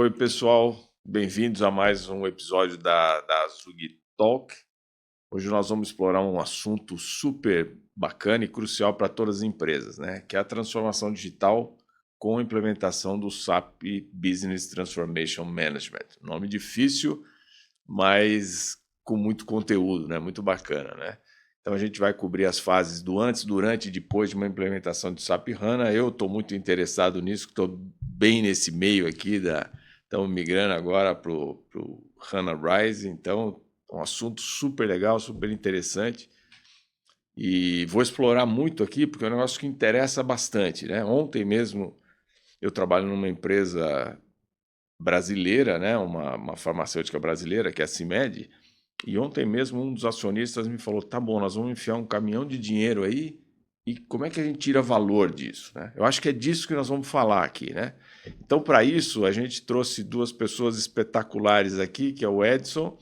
Oi, pessoal, bem-vindos a mais um episódio da Zug Talk. Hoje nós vamos explorar um assunto super bacana e crucial para todas as empresas, né? Que é a transformação digital com a implementação do SAP Business Transformation Management. Nome difícil, mas com muito conteúdo, né? Muito bacana, né? Então a gente vai cobrir as fases do antes, durante e depois de uma implementação de SAP HANA. Eu estou muito interessado nisso, estou bem nesse meio aqui estamos migrando agora para o HANA Rise, então é um assunto super legal, super interessante. E vou explorar muito aqui, porque é um negócio que interessa bastante, né? Ontem mesmo eu trabalho numa empresa brasileira, né? Uma farmacêutica brasileira, que é a CIMED, e ontem mesmo um dos acionistas me falou, tá bom, nós vamos enfiar um caminhão de dinheiro aí, e como é que a gente tira valor disso, né? Eu acho que é disso que nós vamos falar aqui, né? Então, para isso, a gente trouxe duas pessoas espetaculares aqui, que é o Edson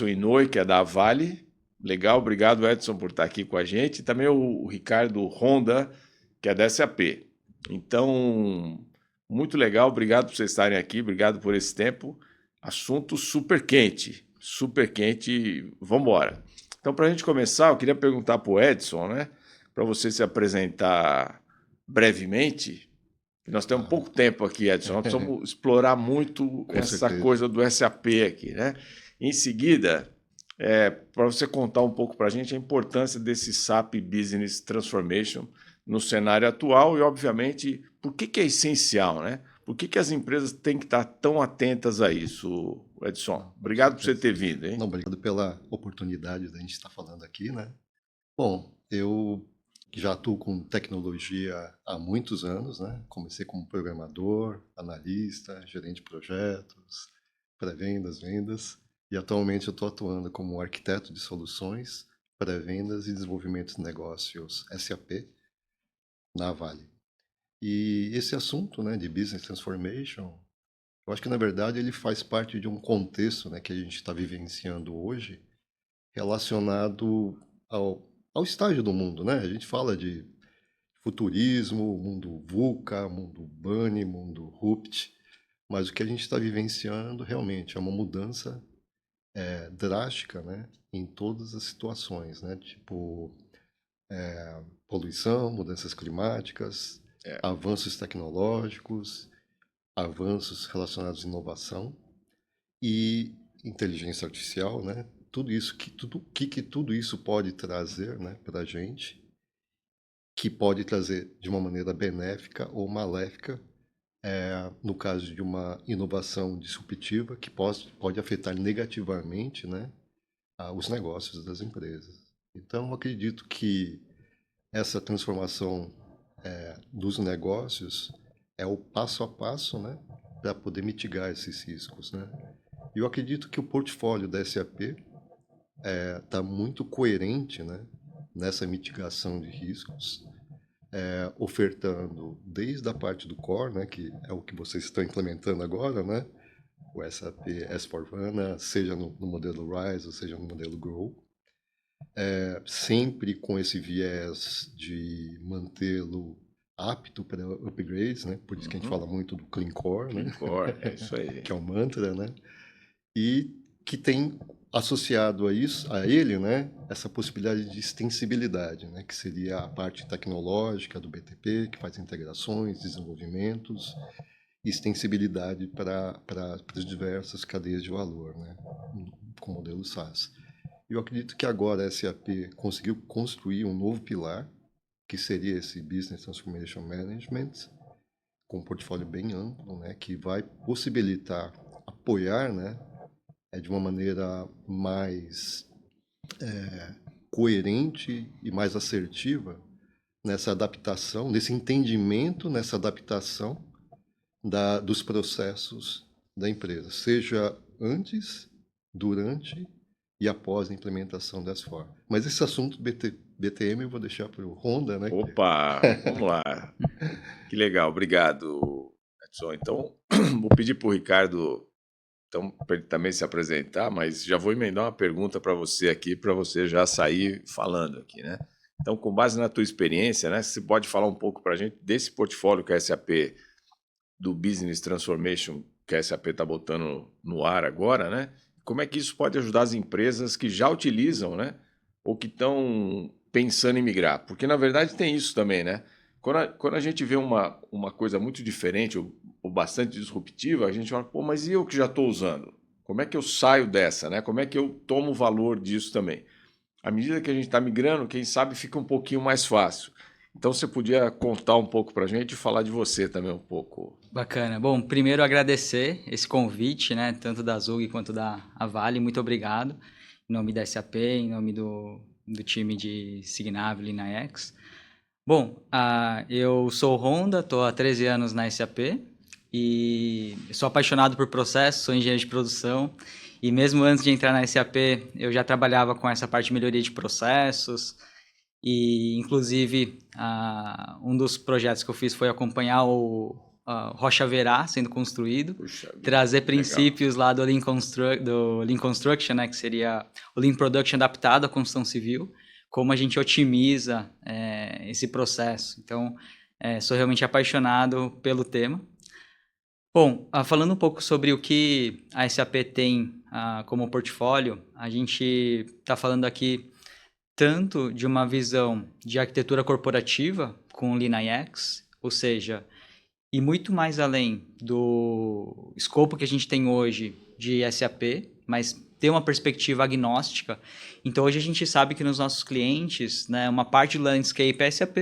Inoue, que é da Vale. Legal, obrigado, Edson, por estar aqui com a gente. E também o Ricardo Honda, que é da SAP. Então, muito legal, obrigado por vocês estarem aqui, obrigado por esse tempo. Assunto super quente, vamos embora. Então, para a gente começar, eu queria perguntar para o Edson, né, para você se apresentar brevemente. Nós temos Ah, pouco tempo aqui, Edson. Nós precisamos explorar muito com essa certeza. coisa do SAP aqui, né? Em seguida, para você contar um pouco para a gente a importância desse SAP Business Transformation no cenário atual e, obviamente, por que é essencial, né? Por que as empresas têm que estar tão atentas a isso, Edson? Não, com Obrigado por você certeza. ter vindo, hein? Não, obrigado pela oportunidade da gente estar falando aqui, né? Bom, eu já atuo com tecnologia há muitos anos, né? Comecei como programador, analista, gerente de projetos, pré-vendas, vendas, e atualmente eu estou atuando como arquiteto de soluções, pré-vendas e desenvolvimento de negócios SAP na Vale. E esse assunto, né, de business transformation, eu acho que, na verdade, ele faz parte de um contexto, né, que a gente está vivenciando hoje, relacionado ao estágio do mundo, né? A gente fala de futurismo, mundo VUCA, mundo BUNny, mundo RUPT, mas o que a gente está vivenciando realmente é uma mudança drástica, né, em todas as situações, né? Tipo, poluição, mudanças climáticas, É, avanços tecnológicos, avanços relacionados à inovação e inteligência artificial, né? Tudo isso que tudo isso pode trazer, né, para a gente, que pode trazer de uma maneira benéfica ou maléfica, no caso de uma inovação disruptiva que pode afetar negativamente, né, os negócios das empresas. Então, eu acredito que essa transformação dos negócios é o passo a passo, né, para poder mitigar esses riscos, né? E eu acredito que o portfólio da SAP está muito coerente, né, nessa mitigação de riscos, ofertando desde a parte do core, né, que é o que vocês estão implementando agora, né, o SAP S/4HANA, seja no modelo RISE ou seja no modelo Grow, sempre com esse viés de mantê-lo apto para upgrades, né, por isso que a gente fala muito do Clean Core, né, Clean Core, é isso aí. que é o mantra, né, e que tem associado a isso, a ele, né, essa possibilidade de extensibilidade, né, que seria a parte tecnológica do BTP, que faz integrações, desenvolvimentos, e extensibilidade para as diversas cadeias de valor, né, com o modelo SaaS. Eu acredito que agora a SAP conseguiu construir um novo pilar, que seria esse Business Transformation Management, com um portfólio bem amplo, né, que vai possibilitar apoiar, né, de uma maneira mais coerente e mais assertiva nessa adaptação, nesse entendimento, nessa adaptação dos processos da empresa, seja antes, durante e após a implementação das formas. Mas esse assunto BTM eu vou deixar para o Honda, né? Opa, vamos lá. Que legal, obrigado, Edson. Então, vou pedir para o Ricardo para ele também se apresentar, mas já vou emendar uma pergunta para você aqui, para você já sair falando aqui, né? Então, com base na tua experiência, né, você pode falar um pouco para a gente desse portfólio que a SAP do Business Transformation que a SAP está botando no ar agora, né? Como é que isso pode ajudar as empresas que já utilizam, né? Ou que estão pensando em migrar? Porque, na verdade, tem isso também, né? Quando a gente vê uma coisa muito diferente ou bastante disruptiva, a gente fala, pô, mas e eu que já estou usando? Como é que eu saio dessa, né? Como é que eu tomo valor disso também? À medida que a gente está migrando, quem sabe fica um pouquinho mais fácil. Então, você podia contar um pouco para a gente e falar de você também um pouco. Bacana. Bom, primeiro agradecer esse convite, né, tanto da Zug quanto da Vale. Muito obrigado. Em nome da SAP, em nome do time de Signavio e Nayax. Bom, eu sou o Honda, estou há 13 anos na SAP e sou apaixonado por processos, sou engenheiro de produção e mesmo antes de entrar na SAP eu já trabalhava com essa parte de melhoria de processos e inclusive um dos projetos que eu fiz foi acompanhar o Rocha Verá sendo construído, Puxa vida, trazer legal. princípios lá do Lean Construction, né, que seria o Lean Production adaptado à construção civil, como a gente otimiza esse processo. Então, sou realmente apaixonado pelo tema. Bom, falando um pouco sobre o que a SAP tem como portfólio, a gente está falando aqui tanto de uma visão de arquitetura corporativa com o LeanIX, ou seja, e muito mais além do escopo que a gente tem hoje de SAP, mas ter uma perspectiva agnóstica. Então, hoje a gente sabe que nos nossos clientes, né, uma parte do landscape é SAP,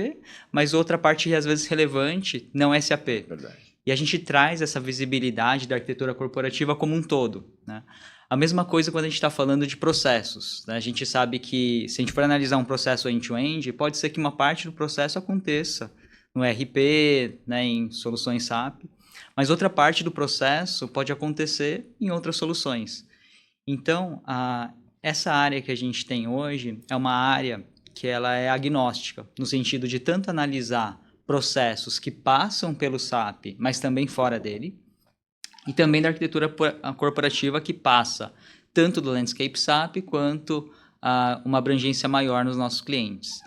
mas outra parte, às vezes, relevante não é SAP. Verdade. E a gente traz essa visibilidade da arquitetura corporativa como um todo, né? A mesma coisa quando a gente está falando de processos, né? A gente sabe que, se a gente for analisar um processo end-to-end, pode ser que uma parte do processo aconteça no ERP, né, em soluções SAP, mas outra parte do processo pode acontecer em outras soluções. Então, essa área que a gente tem hoje é uma área que ela é agnóstica, no sentido de tanto analisar processos que passam pelo SAP, mas também fora dele, e também da arquitetura corporativa que passa tanto do landscape SAP quanto uma abrangência maior nos nossos clientes.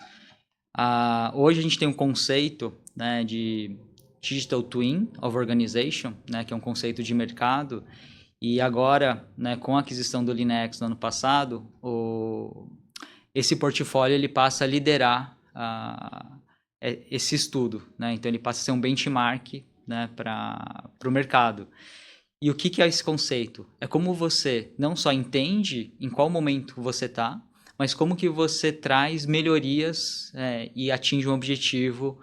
Hoje a gente tem um conceito, né, de Digital Twin of Organization, né, que é um conceito de mercado, e agora, né, com a aquisição do LeanIX no ano passado, esse portfólio ele passa a liderar esse estudo, né? Então ele passa a ser um benchmark, né, para o mercado. E o que é esse conceito? É como você não só entende em qual momento você está, mas como que você traz melhorias e atinge um objetivo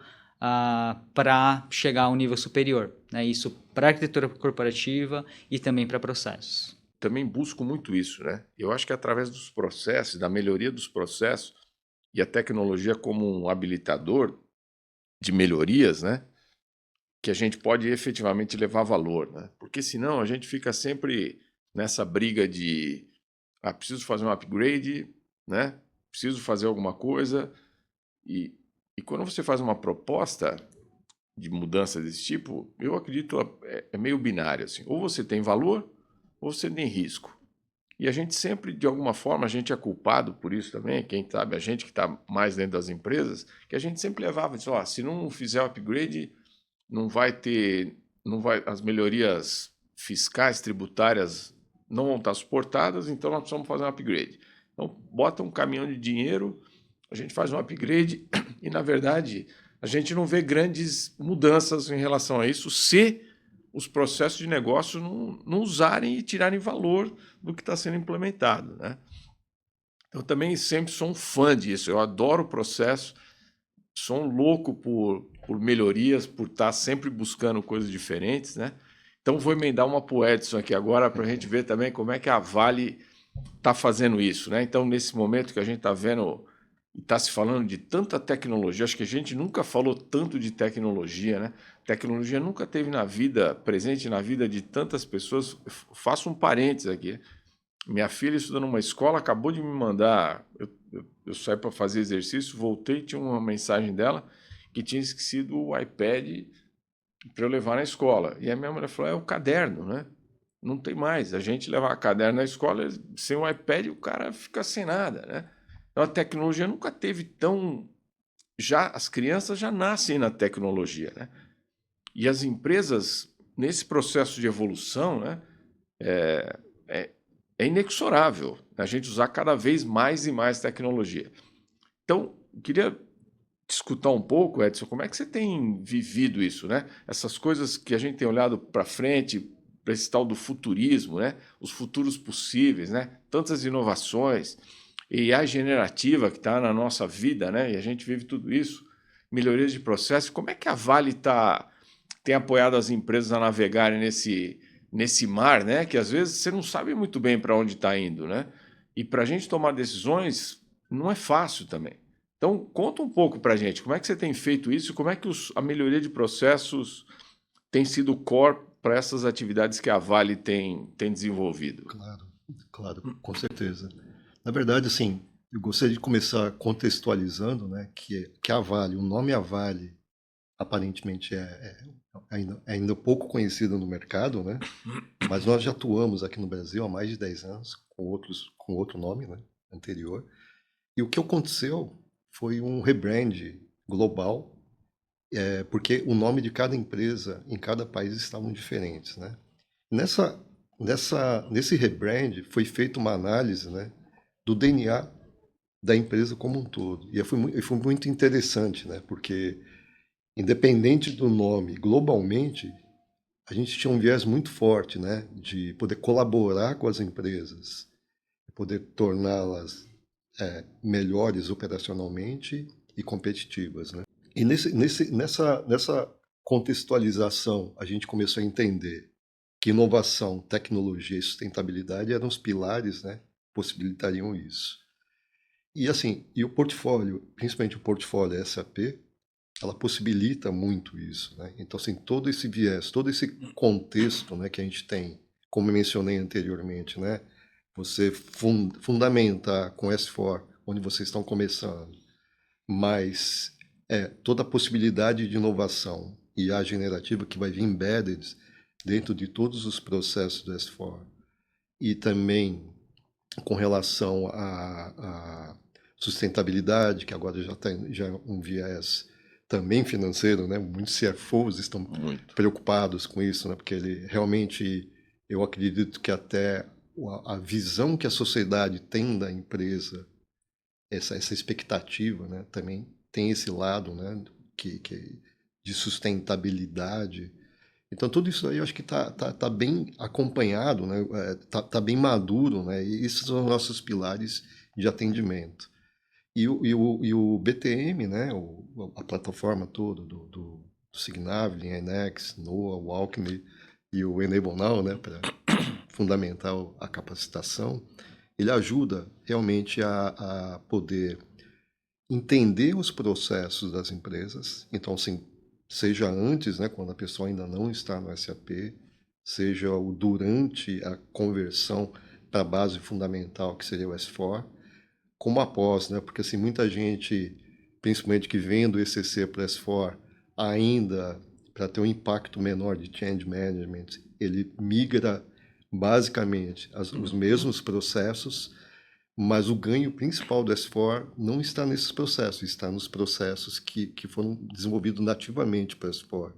para chegar a um nível superior, né? Isso para a arquitetura corporativa e também para processos. Também busco muito isso, né? Eu acho que através dos processos, da melhoria dos processos e a tecnologia como um habilitador de melhorias, né? Que a gente pode efetivamente levar valor, né? Porque senão a gente fica sempre nessa briga de preciso fazer um upgrade, né? Preciso fazer alguma coisa e quando você faz uma proposta de mudança desse tipo, eu acredito é meio binário assim. Ou você tem valor ou você tem risco. E a gente sempre, de alguma forma, a gente é culpado por isso também, quem sabe, a gente que está mais dentro das empresas, que a gente sempre levava, disse, se não fizer o upgrade, as melhorias fiscais, tributárias não vão estar suportadas, então nós precisamos fazer um upgrade. Então, bota um caminhão de dinheiro, a gente faz um upgrade e, na verdade, a gente não vê grandes mudanças em relação a isso se os processos de negócio não usarem e tirarem valor do que está sendo implementado, né? Eu também sempre sou um fã disso, eu adoro o processo, sou um louco por melhorias, por estar sempre buscando coisas diferentes, né? Então vou emendar uma pro Edson aqui agora para a gente ver também como é que a Vale está fazendo isso, né? Então, nesse momento que a gente está vendo e está se falando de tanta tecnologia, acho que a gente nunca falou tanto de tecnologia, né? Tecnologia nunca teve presente na vida de tantas pessoas. Eu faço um parênteses aqui. Minha filha estuda numa escola, acabou de me mandar. Eu saí para fazer exercício, voltei, tinha uma mensagem dela que tinha esquecido o iPad para eu levar na escola. E a minha mulher falou: é o caderno, né? Não tem mais. A gente levar caderno na escola, sem o iPad, o cara fica sem nada, né? Então, a tecnologia nunca teve tão... As crianças já nascem na tecnologia, né? E as empresas nesse processo de evolução, né, é inexorável a gente usar cada vez mais e mais tecnologia. Então, eu queria te escutar um pouco, Edson, como é que você tem vivido isso, né? Essas coisas que a gente tem olhado para frente, para esse tal do futurismo, né? Os futuros possíveis, né? Tantas inovações, AI generativa que está na nossa vida, né? E a gente vive tudo isso, melhorias de processo. Como é que a Vale tem apoiado as empresas a navegarem nesse mar, né? Que às vezes você não sabe muito bem para onde está indo, né? E para a gente tomar decisões não é fácil também. Então, conta um pouco para a gente, como é que você tem feito isso, como é que a melhoria de processos tem sido core para essas atividades que a Vale tem desenvolvido? Claro, com certeza. Na verdade, assim, eu gostaria de começar contextualizando, né, que a Vale, o nome Avale, aparentemente ainda pouco conhecido no mercado, né, mas nós já atuamos aqui no Brasil há mais de 10 anos, com outro nome, né, anterior, e o que aconteceu foi um rebrand global, porque o nome de cada empresa em cada país estavam diferentes, né. Nesse rebrand foi feita uma análise, né, do DNA da empresa como um todo. E foi muito interessante, né, porque independente do nome, globalmente, a gente tinha um viés muito forte, né, de poder colaborar com as empresas, poder torná-las melhores operacionalmente e competitivas, né. E nessa contextualização, a gente começou a entender que inovação, tecnologia e sustentabilidade eram os pilares, né, que possibilitariam isso. E assim, o portfólio, principalmente o portfólio SAP, ela possibilita muito isso, né? Então, assim, todo esse viés, todo esse contexto, né, que a gente tem, como eu mencionei anteriormente, né, você fundamentar com S4, onde vocês estão começando, mas toda a possibilidade de inovação e a generativa que vai vir embedded dentro de todos os processos do S4, e também com relação à sustentabilidade, que agora já é um viés também financeiro, né? Muitos CFOs estão preocupados com isso, né? Porque ele realmente, eu acredito que até a visão que a sociedade tem da empresa, essa expectativa, né? Também tem esse lado, né? De sustentabilidade. Então, tudo isso aí eu acho que tá bem acompanhado, né? Tá bem maduro, né? E esses são os nossos pilares de atendimento. E o BTM, né? A plataforma toda do Signavio, Enex, Noah, o Alchemy e o Enable Now, né? Para fundamentar a capacitação, ele ajuda realmente a poder entender os processos das empresas. Então, assim, seja antes, né, quando a pessoa ainda não está no SAP, seja o durante a conversão para a base fundamental, que seria o S4, como após, né, porque assim, muita gente, principalmente que vem do ECC para o S4, ainda, para ter um impacto menor de change management, ele migra basicamente os mesmos processos, mas o ganho principal do S4 não está nesses processos, está nos processos que foram desenvolvidos nativamente para o S4.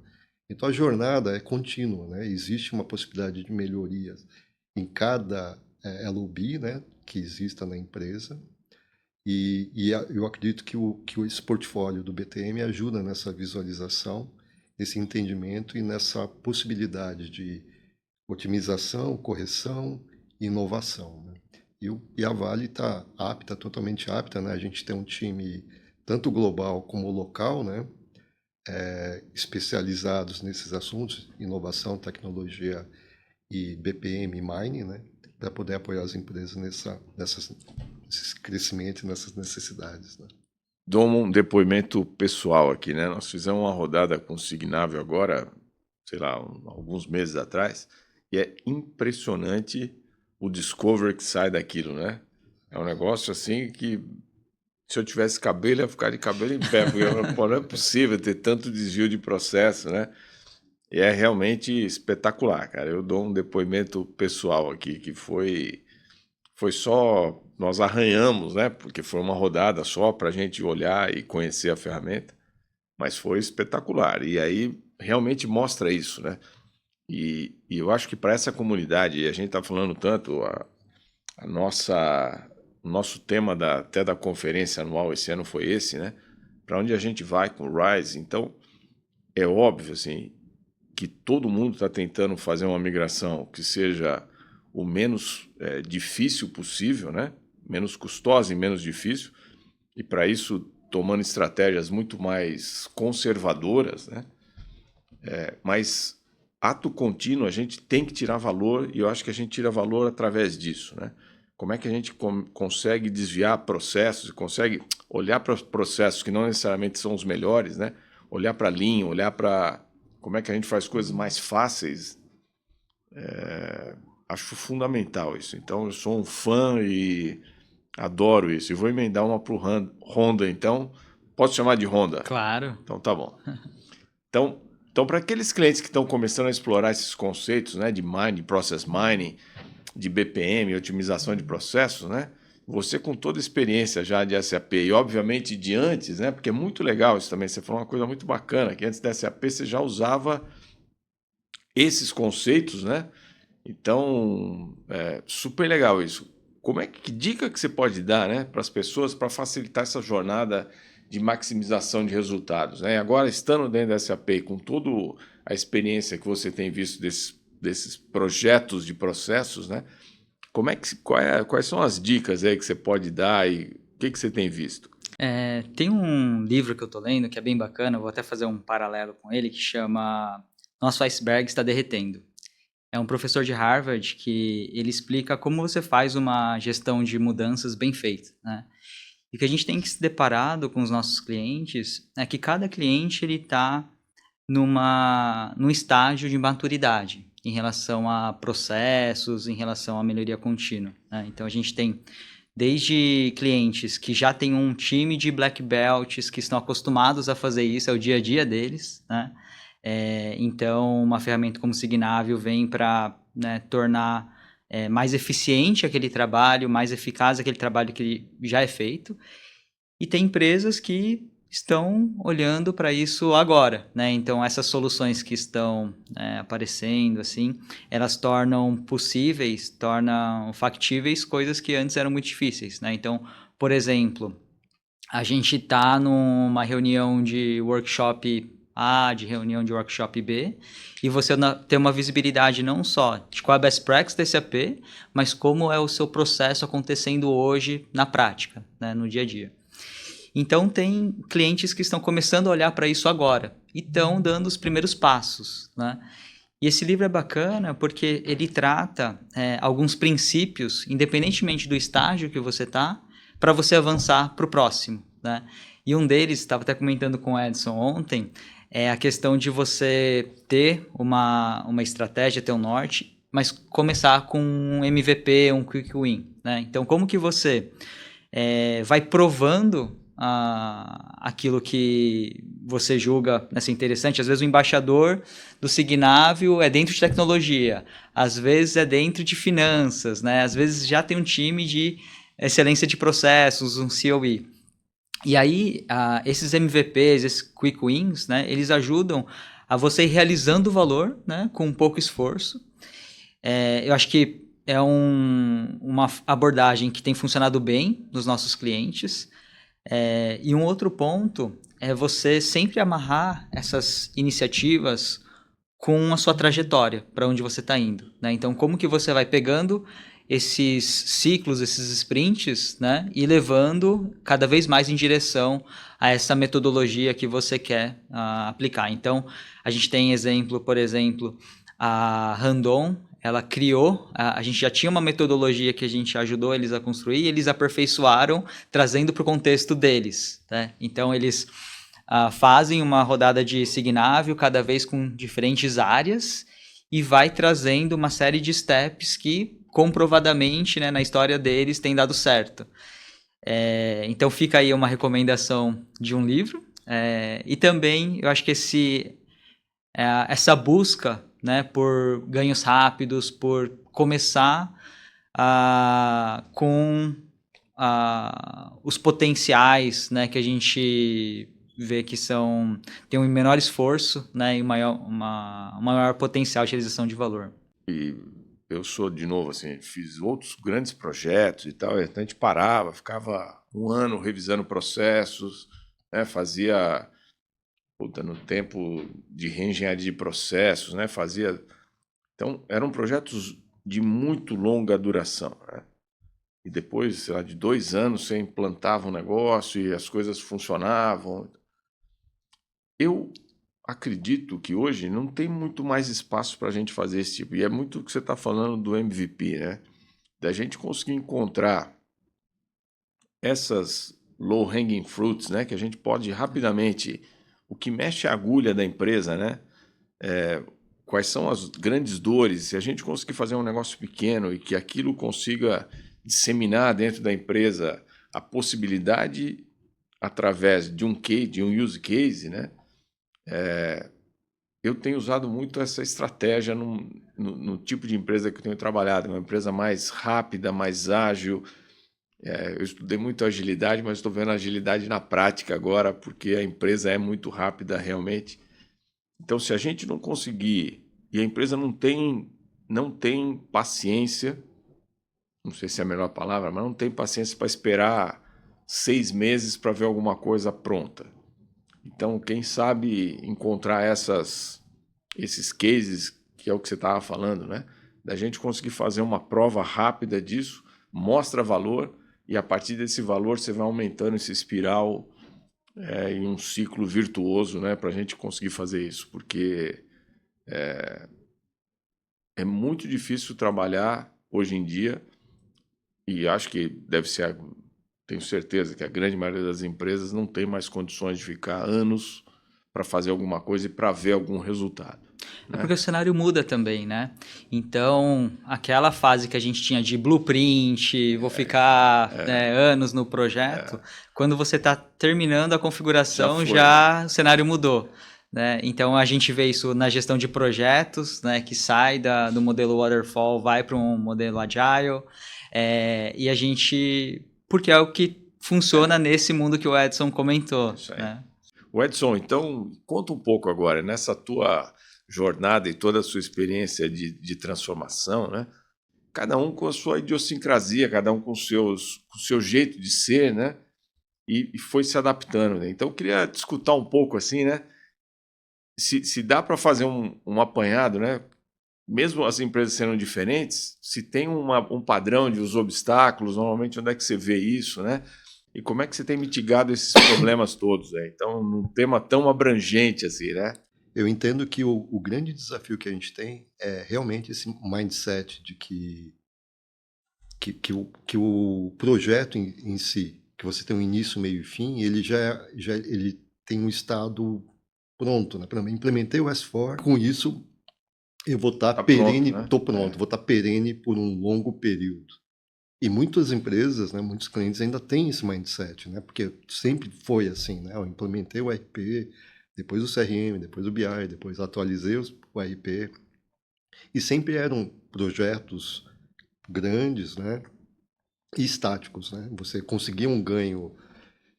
Então a jornada é contínua, né? Existe uma possibilidade de melhorias em cada LOB, né, que exista na empresa, eu acredito que esse portfólio do BTM ajuda nessa visualização, nesse entendimento e nessa possibilidade de otimização, correção e inovação, né? E a Vale está totalmente apta, né? A gente tem um time tanto global como local, né? Especializados nesses assuntos, inovação, tecnologia e BPM e mining, né? Para poder apoiar as empresas nesses crescimentos e nessas necessidades, né? Dou um depoimento pessoal aqui, né? Nós fizemos uma rodada com o Signavio agora, sei lá, alguns meses atrás, e é impressionante o discovery que sai daquilo, né? É um negócio assim que, se eu tivesse cabelo, eu ia ficar de cabelo em pé, porque pô, não é possível ter tanto desvio de processo, né? E é realmente espetacular, cara. Eu dou um depoimento pessoal aqui, que foi só, nós arranhamos, né? Porque foi uma rodada só para a gente olhar e conhecer a ferramenta, mas foi espetacular. E aí realmente mostra isso, né? E eu acho que para essa comunidade, e a gente está falando tanto, o nosso tema até da conferência anual esse ano foi esse, né? Para onde a gente vai com o Rise. Então, é óbvio assim, que todo mundo está tentando fazer uma migração que seja o menos difícil possível, né? Menos custosa e menos difícil. E para isso, tomando estratégias muito mais conservadoras, né? Mas ato contínuo, a gente tem que tirar valor, e eu acho que a gente tira valor através disso, né? Como é que a gente consegue desviar processos, consegue olhar para processos que não necessariamente são os melhores, né? Olhar para Lean, olhar para como é que a gente faz coisas mais fáceis. Acho fundamental isso. Então, eu sou um fã e adoro isso. E vou emendar uma para o Honda, então. Posso chamar de Honda? Claro. Então, tá bom. Então, para aqueles clientes que estão começando a explorar esses conceitos, né, de mining, process mining, de BPM, otimização de processos, né, você com toda a experiência já de SAP e obviamente de antes, né, porque é muito legal isso também, você falou uma coisa muito bacana, que antes da SAP você já usava esses conceitos, né? Então, super legal isso. Que dica que você pode dar, né, para as pessoas para facilitar essa jornada de maximização de resultados, né? Agora, estando dentro da SAP, com toda a experiência que você tem visto desses projetos de processos, né? Quais são as dicas aí que você pode dar e o que você tem visto? Tem um livro que eu tô lendo que é bem bacana, vou até fazer um paralelo com ele, que chama Nosso Iceberg Está Derretendo. É um professor de Harvard que ele explica como você faz uma gestão de mudanças bem feita, né? E o que a gente tem que se deparado com os nossos clientes é que cada cliente ele está num estágio de maturidade em relação a processos, em relação à melhoria contínua, né? Então, a gente tem desde clientes que já têm um time de black belts que estão acostumados a fazer isso, é o dia a dia deles, né? Então, uma ferramenta como o Signavio vem para, né, tornar mais eficiente aquele trabalho, mais eficaz aquele trabalho que já é feito. E tem empresas que estão olhando para isso agora, né? Então, essas soluções que estão aparecendo, assim, elas tornam possíveis, tornam factíveis coisas que antes eram muito difíceis, né? Então, por exemplo, a gente está numa reunião de workshop A, de reunião de workshop B, e você tem uma visibilidade não só de qual é a best practice desse AP, mas como é o seu processo acontecendo hoje na prática, né, no dia a dia. Então, tem clientes que estão começando a olhar para isso agora e estão dando os primeiros passos, né? E esse livro é bacana porque ele trata alguns princípios, independentemente do estágio que você está, para você avançar para o próximo, né? E um deles, estava até comentando com o Edson ontem, é a questão de você ter uma estratégia, ter um norte, mas começar com um MVP, um quick win, né? Então, como que você vai provando aquilo que você julga assim, interessante? Às vezes o embaixador do Signavio é dentro de tecnologia, às vezes é dentro de finanças, né? Às vezes já tem um time de excelência de processos, um COE. E aí, esses MVPs, esses Quick Wins, né, eles ajudam a você ir realizando o valor, né, com pouco esforço. Eu acho que é uma abordagem que tem funcionado bem nos nossos clientes. E um outro ponto é você sempre amarrar essas iniciativas com a sua trajetória, para onde você está indo, né? Então, como que você vai pegando esses ciclos, esses sprints, né, e levando cada vez mais em direção a essa metodologia que você quer aplicar. Então, a gente tem exemplo, por exemplo, a Randon, ela criou, a gente já tinha uma metodologia que a gente ajudou eles a construir, e eles aperfeiçoaram, trazendo para o contexto deles, né? Então, eles fazem uma rodada de Signavio, cada vez com diferentes áreas, e vai trazendo uma série de steps que, comprovadamente, né, na história deles, tem dado certo. Então, fica aí uma recomendação de um livro. E também, eu acho que essa busca, né, por ganhos rápidos, por começar com os potenciais, né, que a gente vê que tem um menor esforço, né, e um maior potencial de realização de valor. E eu sou, de novo, assim, fiz outros grandes projetos e tal, e então a gente parava, ficava um ano revisando processos, né, fazia, no tempo de reengenharia de processos, né, Então, eram projetos de muito longa duração, né? E depois, sei lá, de 2 anos, você implantava um negócio e as coisas funcionavam. Eu acredito que hoje não tem muito mais espaço para a gente fazer esse tipo. E é muito o que você está falando do MVP, né? Da gente conseguir encontrar essas low-hanging fruits, né? Que a gente pode rapidamente... O que mexe a agulha da empresa, né? Quais são as grandes dores? Se a gente conseguir fazer um negócio pequeno e que aquilo consiga disseminar dentro da empresa a possibilidade através de um case, de um use case, né? Eu tenho usado muito essa estratégia no tipo de empresa que eu tenho trabalhado, uma empresa mais rápida, mais ágil. Eu estudei muito agilidade, mas estou vendo a agilidade na prática agora, porque a empresa é muito rápida realmente. Então, se a gente não conseguir, e a empresa não tem paciência, não sei se é a melhor palavra, mas não tem paciência para esperar 6 meses para ver alguma coisa pronta. Então, quem sabe encontrar esses cases, que é o que você estava falando, né? Da gente conseguir fazer uma prova rápida disso, mostra valor, e a partir desse valor você vai aumentando esse espiral em um ciclo virtuoso, né? Para a gente conseguir fazer isso, porque é muito difícil trabalhar hoje em dia, e acho que deve ser, tenho certeza que a grande maioria das empresas não tem mais condições de ficar anos para fazer alguma coisa e para ver algum resultado. É porque o cenário muda também, né? Então, aquela fase que a gente tinha de blueprint, vou ficar anos no projeto, quando você está terminando a configuração, já o cenário mudou. Né? Então, a gente vê isso na gestão de projetos, né? Que sai do modelo waterfall, vai para um modelo agile, e a gente... Porque é o que funciona nesse mundo que o Edson comentou. Isso aí. Né? O Edson, então, conta um pouco agora, nessa tua jornada e toda a sua experiência de transformação, né? Cada um com a sua idiosincrasia, cada um com o seu jeito de ser, né? E foi se adaptando, né? Então, eu queria te escutar um pouco assim, né? Se dá para fazer um apanhado, né? Mesmo as empresas sendo diferentes, se tem um padrão de os obstáculos, normalmente onde é que você vê isso, né? E como é que você tem mitigado esses problemas todos, né? Então, num tema tão abrangente assim, né? Eu entendo que o grande desafio que a gente tem é realmente esse mindset de que o projeto em si, que você tem um início, meio e fim, ele ele tem um estado pronto, né? Por exemplo, implementei o S4, com isso eu vou estar perene, estou pronto, vou estar perene por um longo período. E muitas empresas, né, muitos clientes ainda têm esse mindset, né? Porque sempre foi assim, né? Eu implementei o RP, depois o CRM, depois o BI, depois atualizei o RP. E sempre eram projetos grandes, né? E estáticos, né? Você conseguia um ganho,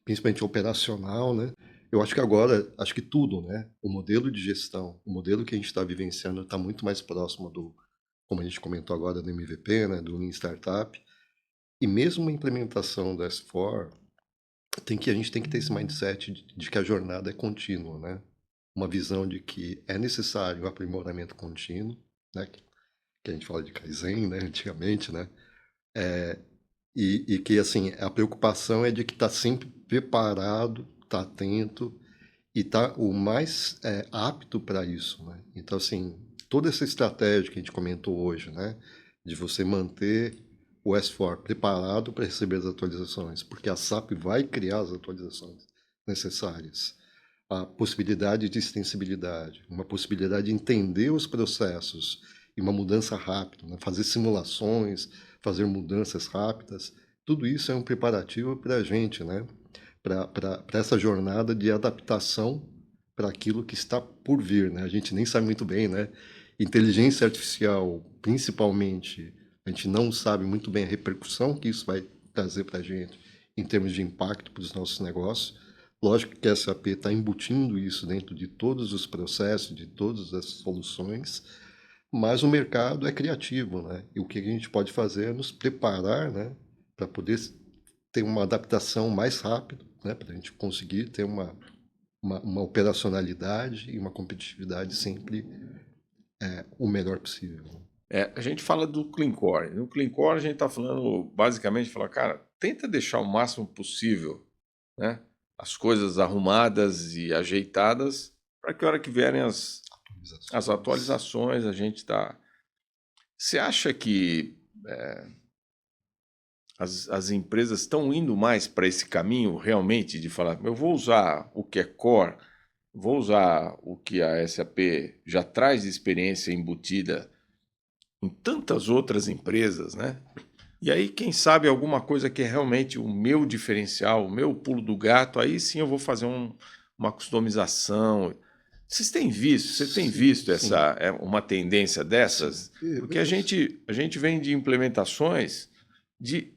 principalmente operacional, né? Eu acho que agora, acho que tudo, né? O modelo de gestão, o modelo que a gente está vivenciando está muito mais próximo como a gente comentou agora, do MVP, né? Do Lean Startup. E mesmo a implementação da S4, a gente tem que ter esse mindset de que a jornada é contínua, né? Uma visão de que é necessário o aprimoramento contínuo, né? Que a gente fala de Kaizen, né? Antigamente, né? E que, assim, a preocupação é de que está sempre preparado, está atento e está o mais apto para isso, né? Então, assim, toda essa estratégia que a gente comentou hoje, né? De você manter o S4 preparado para receber as atualizações, porque a SAP vai criar as atualizações necessárias. A possibilidade de extensibilidade, uma possibilidade de entender os processos e uma mudança rápida, né? Fazer simulações, fazer mudanças rápidas, tudo isso é um preparativo para a gente, né? Para essa jornada de adaptação para aquilo que está por vir, né? A gente nem sabe muito bem, né? Inteligência artificial, principalmente, a gente não sabe muito bem a repercussão que isso vai trazer para a gente em termos de impacto para os nossos negócios, Lógico que a SAP está embutindo isso dentro de todos os processos, de todas as soluções, mas o mercado é criativo, né? E o que a gente pode fazer é nos preparar, né, para poder ter uma adaptação mais rápida, né, para a gente conseguir ter uma operacionalidade e uma competitividade sempre o melhor possível. A gente fala do Clean Core. No Clean Core a gente está falando, basicamente, cara, tenta deixar o máximo possível, né, as coisas arrumadas e ajeitadas para que a hora que vierem as atualizações a gente está... Você acha que as empresas estão indo mais para esse caminho realmente de falar, eu vou usar o que é core, vou usar o que a SAP já traz de experiência embutida em tantas outras empresas, né? E aí, quem sabe, alguma coisa que é realmente o meu diferencial, o meu pulo do gato, aí sim eu vou fazer uma customização. Você tem visto uma tendência dessas? Porque a gente vem de implementações de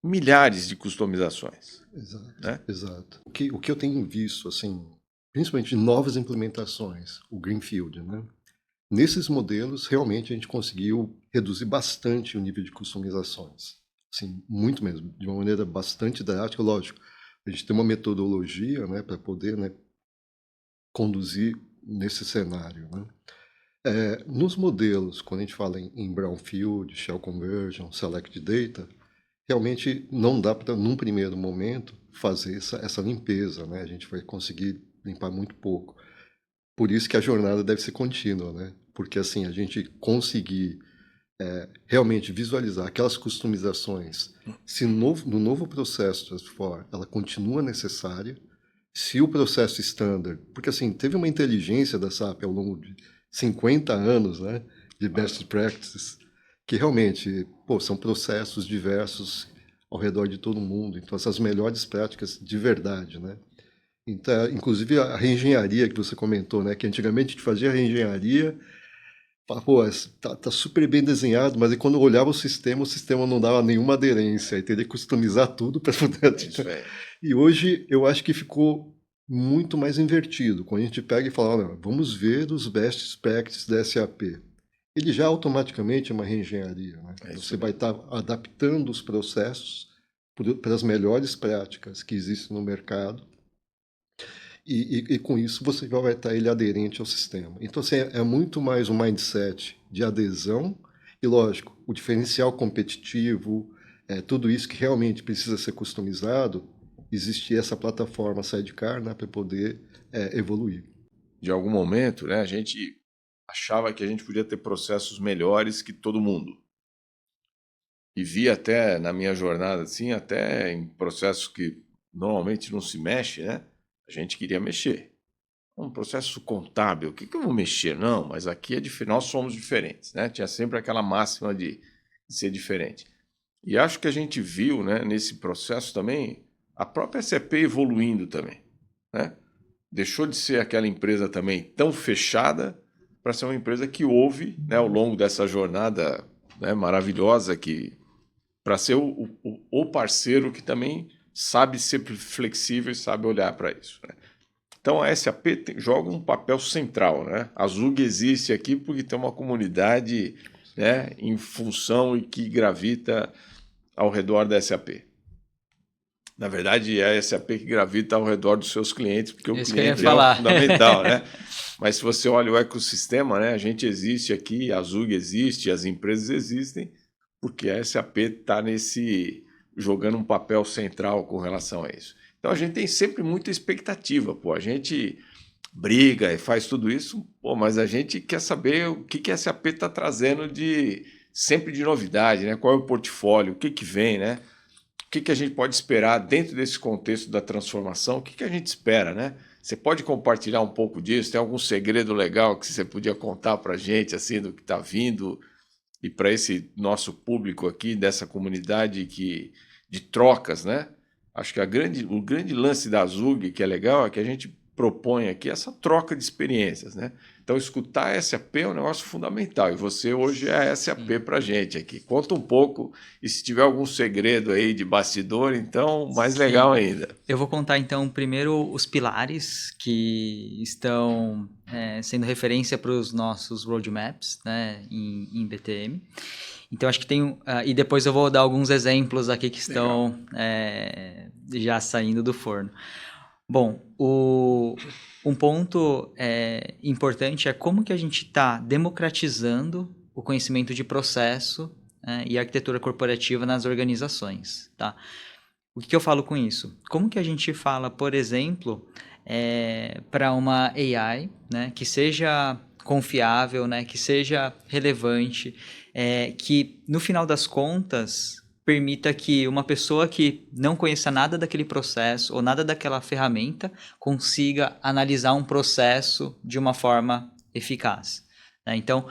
milhares de customizações. Exato, né? Exato. O que eu tenho visto, assim, principalmente de novas implementações, o Greenfield, né? Nesses modelos, realmente a gente conseguiu reduzir bastante o nível de customizações. Assim, muito mesmo, de uma maneira bastante drástica. Lógico, a gente tem uma metodologia, né, para poder, né, conduzir nesse cenário, né? Nos modelos, quando a gente fala em Brownfield, Shell Conversion, Select Data, realmente não dá para, num primeiro momento, fazer essa limpeza, né? A gente vai conseguir limpar muito pouco. Por isso que a jornada deve ser contínua, né? Porque assim, a gente conseguir realmente visualizar aquelas customizações, se no novo processo Transform ela continua necessária, se o processo standard, porque assim, teve uma inteligência da SAP ao longo de 50 anos, né, de best practices, que realmente, são processos diversos ao redor de todo mundo, então essas melhores práticas de verdade, né? Então, inclusive a reengenharia que você comentou, né, que antigamente a gente fazia a reengenharia, falava, tá super bem desenhado, mas aí quando eu olhava o sistema não dava nenhuma aderência, aí teria que customizar tudo para poder... E hoje eu acho que ficou muito mais invertido. Quando a gente pega e fala, olha, vamos ver os best practices da SAP. Ele já automaticamente é uma reengenharia. Né? Você vai estar adaptando os processos para as melhores práticas que existem no mercado. E com isso você já vai estar ele aderente ao sistema. Então assim, é muito mais um mindset de adesão e, lógico, o diferencial competitivo, tudo isso que realmente precisa ser customizado, existe essa plataforma Sidecar, né, para poder evoluir. De algum momento, né, a gente achava que a gente podia ter processos melhores que todo mundo. E vi até na minha jornada, assim, até em processos que normalmente não se mexe, né? A gente queria mexer. Um processo contábil, o que eu vou mexer? Não, mas aqui nós somos diferentes, né? Tinha sempre aquela máxima de ser diferente. E acho que a gente viu, né, nesse processo também, a própria SAP evoluindo também, né? Deixou de ser aquela empresa também tão fechada para ser uma empresa que ouve, né, ao longo dessa jornada, né, maravilhosa, para ser o parceiro que também sabe ser flexível e sabe olhar para isso, né? Então a SAP joga um papel central, né? A Zug existe aqui porque tem uma comunidade, né, em função e que gravita ao redor da SAP. Na verdade, é a SAP que gravita ao redor dos seus clientes, porque o cliente é fundamental, né? Mas se você olha o ecossistema, né, a gente existe aqui, a Zug existe, as empresas existem, porque a SAP está jogando um papel central com relação a isso. Então a gente tem sempre muita expectativa, a gente briga e faz tudo isso, mas a gente quer saber o que a SAP está trazendo sempre de novidade, né? Qual é o portfólio, o que vem, né? O que a gente pode esperar dentro desse contexto da transformação? O que a gente espera, né? Você pode compartilhar um pouco disso? Tem algum segredo legal que você podia contar para a gente, assim, do que está vindo e para esse nosso público aqui, dessa comunidade de trocas, né? Acho que o grande lance da Zug, que é legal, é que a gente propõe aqui essa troca de experiências, né? Então, Então, escutar a SAP é um negócio fundamental. E você hoje é a SAP para a gente aqui. Conta um pouco, e se tiver algum segredo aí de bastidor, então, mais legal ainda. Eu vou contar, então, primeiro os pilares que estão sendo referência para os nossos roadmaps, né, em BTM. Então, acho que tem... e depois eu vou dar alguns exemplos aqui que estão já saindo do forno. Bom, um ponto importante é como que a gente está democratizando o conhecimento de processo e arquitetura corporativa nas organizações, tá? O que eu falo com isso? Como que a gente fala, por exemplo, para uma AI, né, que seja confiável, né, que seja relevante, que no final das contas permita que uma pessoa que não conheça nada daquele processo ou nada daquela ferramenta consiga analisar um processo de uma forma eficaz. Né? Então,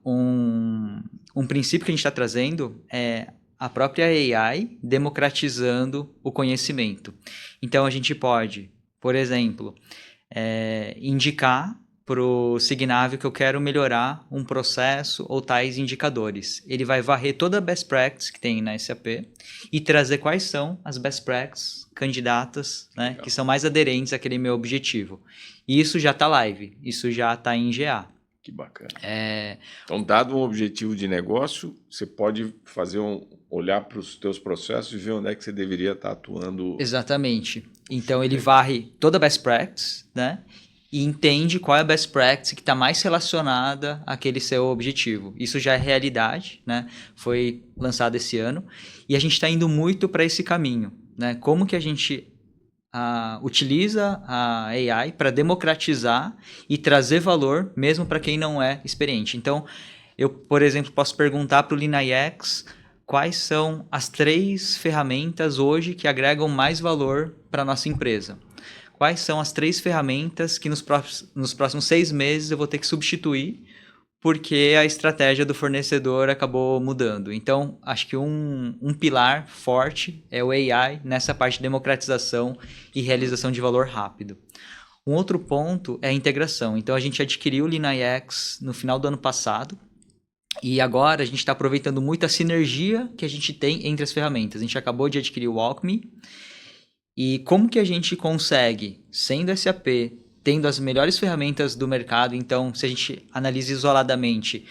um princípio que a gente está trazendo é a própria AI democratizando o conhecimento. Então, a gente pode, por exemplo, indicar para o Signavio que eu quero melhorar um processo ou tais indicadores. Ele vai varrer toda a best practice que tem na SAP e trazer quais são as best practices candidatas, né, que são mais aderentes àquele meu objetivo. E isso já está live, isso já está em GA. Que bacana. Então, dado um objetivo de negócio, você pode olhar para os teus processos e ver onde é que você deveria estar atuando. Exatamente. Então, ele varre toda a best practice, né? E entende qual é a best practice que está mais relacionada àquele seu objetivo. Isso já é realidade, né? Foi lançado esse ano. E a gente está indo muito para esse caminho, né? Como que a gente utiliza a AI para democratizar e trazer valor mesmo para quem não é experiente. Então, eu, por exemplo, posso perguntar para o LeanIX quais são as 3 ferramentas hoje que agregam mais valor para a nossa empresa. Quais são as 3 ferramentas que nos próximos 6 meses eu vou ter que substituir porque a estratégia do fornecedor acabou mudando. Então, acho que um pilar forte é o AI nessa parte de democratização e realização de valor rápido. Um outro ponto é a integração. Então, a gente adquiriu o LeanIX no final do ano passado e agora a gente está aproveitando muito a sinergia que a gente tem entre as ferramentas. A gente acabou de adquirir o Alchemy e como que a gente consegue, sendo SAP, tendo as melhores ferramentas do mercado, então, se a gente analisa isoladamente,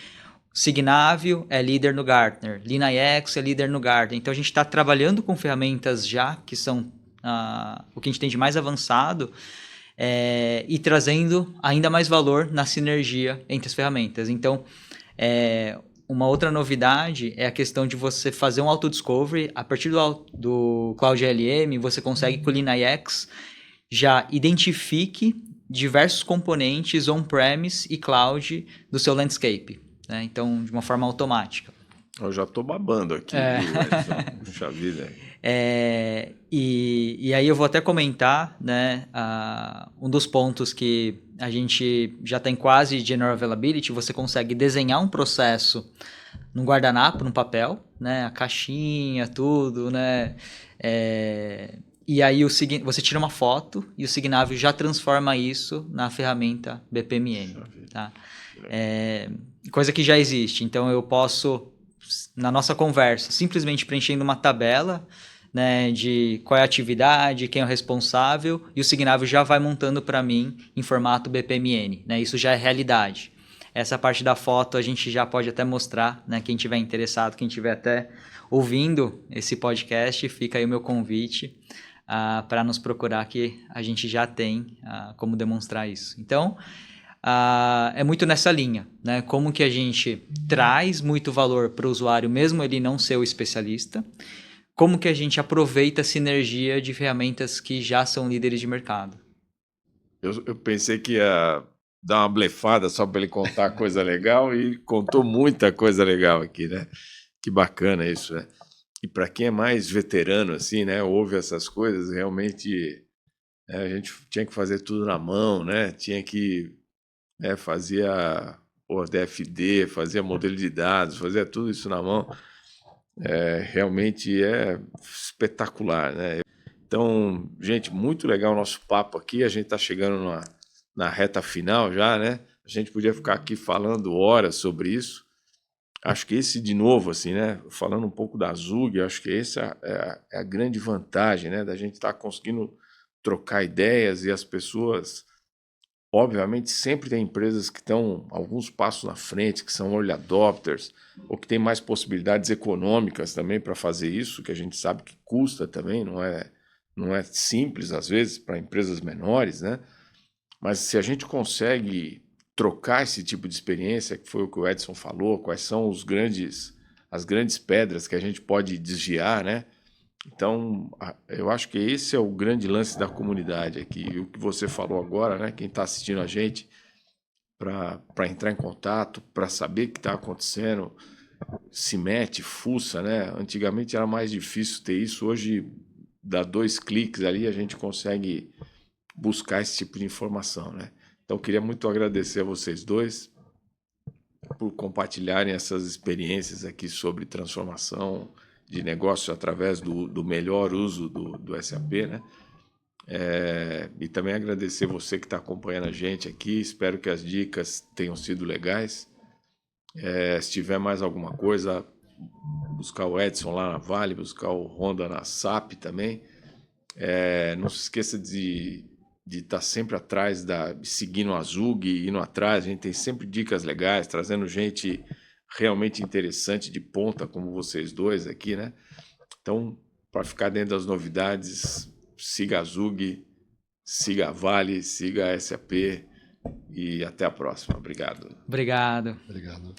Signavio é líder no Gartner, LeanIX é líder no Gartner, então a gente está trabalhando com ferramentas já, que são o que a gente tem de mais avançado, e trazendo ainda mais valor na sinergia entre as ferramentas. Então, uma outra novidade é a questão de você fazer um auto-discovery, a partir do Cloud LM, você consegue que o LeanIX já identifique diversos componentes on-premise e cloud do seu landscape, né? Então, de uma forma automática. Eu já estou babando aqui. Puxa vida. E aí eu vou até comentar, né, um dos pontos que a gente já tem quase General Availability, você consegue desenhar um processo num guardanapo, num papel, né, a caixinha, tudo, né, e aí você tira uma foto e o Signavio já transforma isso na ferramenta BPMN. Tá? Coisa que já existe. Então, eu posso, na nossa conversa, simplesmente preenchendo uma tabela, né, de qual é a atividade, quem é o responsável, e o Signavio já vai montando para mim em formato BPMN. Né? Isso já é realidade. Essa parte da foto a gente já pode até mostrar, né, quem tiver interessado, quem tiver até ouvindo esse podcast, fica aí o meu convite para nos procurar, que a gente já tem como demonstrar isso. Então, é muito nessa linha, né? Como que a gente traz muito valor para o usuário, mesmo ele não ser o especialista, como que a gente aproveita a sinergia de ferramentas que já são líderes de mercado. Eu pensei que ia dar uma blefada só para ele contar coisa legal e contou muita coisa legal aqui, né? Que bacana isso, né? E para quem é mais veterano, assim, né, ouve essas coisas, realmente a gente tinha que fazer tudo na mão, né? Tinha que fazer o DFD, fazia modelo de dados, fazia tudo isso na mão. Realmente é espetacular, né? Então, gente, muito legal o nosso papo aqui. A gente está chegando na reta final já, né? A gente podia ficar aqui falando horas sobre isso. Acho que esse, de novo, assim, né? Falando um pouco da Zug, acho que essa é a grande vantagem, né? Da gente estar conseguindo trocar ideias e as pessoas... Obviamente, sempre tem empresas que estão alguns passos na frente, que são early adopters, ou que têm mais possibilidades econômicas também para fazer isso, que a gente sabe que custa também, não é simples, às vezes, para empresas menores, né? Mas se a gente consegue trocar esse tipo de experiência, que foi o que o Edson falou, quais são as grandes pedras que a gente pode desviar, né? Então, eu acho que esse é o grande lance da comunidade aqui. E o que você falou agora, né? Quem está assistindo a gente, para entrar em contato, para saber o que está acontecendo, se mete, fuça, né? Antigamente era mais difícil ter isso. Hoje, dá 2 cliques ali, a gente consegue buscar esse tipo de informação, né? Então, eu queria muito agradecer a vocês dois por compartilharem essas experiências aqui sobre transformação de negócio através do melhor uso do SAP, né? E também agradecer você que está acompanhando a gente aqui. Espero que as dicas tenham sido legais. Se tiver mais alguma coisa, buscar o Edson lá na Vale, buscar o Honda na SAP também. Não se esqueça de estar sempre atrás, seguindo a Zug, indo atrás. A gente tem sempre dicas legais, trazendo gente realmente interessante de ponta, como vocês dois aqui, né? Então, para ficar dentro das novidades, siga a Zug, siga a Vale, siga a SAP e até a próxima. Obrigado. Obrigado. Obrigado.